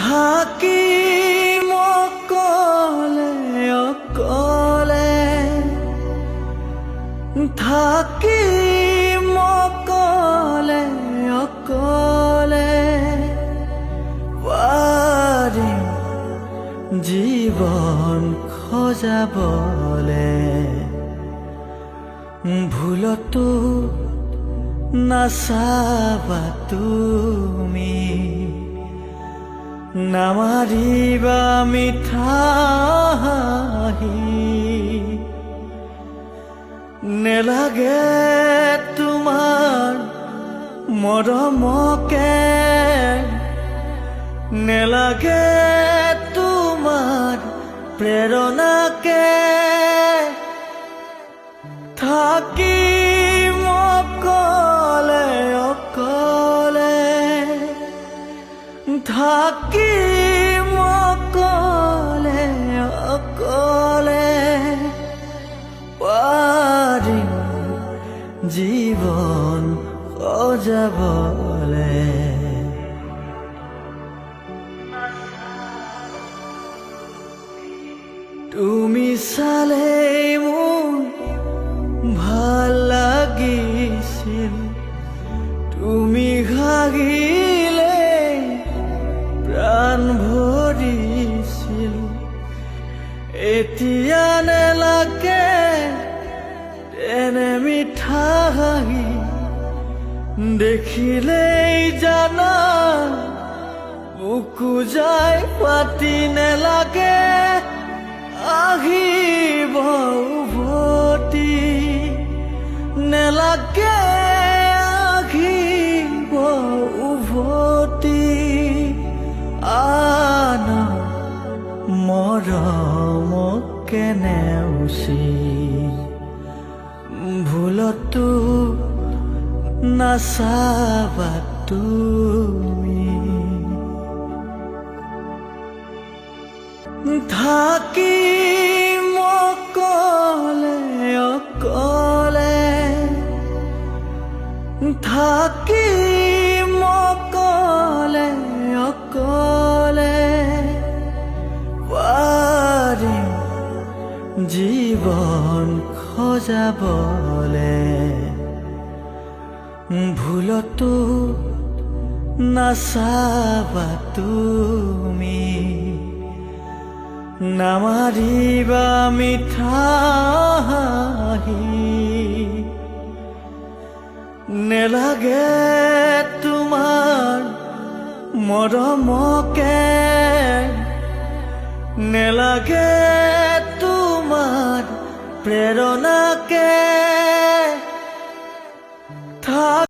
থাকিম অকলে অকলে থাকিম অকলে অকলে পাৰিম জীৱন খজাবলে ভুলতো নাচাবা তুমি নামাৰিবা মিঠা হাঁহি নেলাগে তোমাৰ মৰমকে নেলাগে তোমাৰ প্ৰেৰণাকে থাকিম অকলে অকলে থাকিম অকলে অকলে পাৰিম জীৱন সজাবলে তুমি চালেই মোৰ ভাল লাগিছিল তুমি হাঁহিলে প্ৰাণ ভৰিছিল এতিয়া নেলাগে এনে মিঠা হাঁহি দেখিলেই জানা বুকু যাই পাতি নেলাগে আহিব উভতি নেলাগে আহিব উভতি আন মৰমকে নেওচি ভুলতো নাচাবা তুমি থাকিম অকলে অকলে থাকিম অকলে অকলে পাৰিম জীৱন খজাবলে ভুলতো নাচাবা তুমি নামাৰিবা মিঠা হাঁহি নেলাগে তোমাৰ মৰমকে নেলাগে তোমাৰ প্ৰেৰণা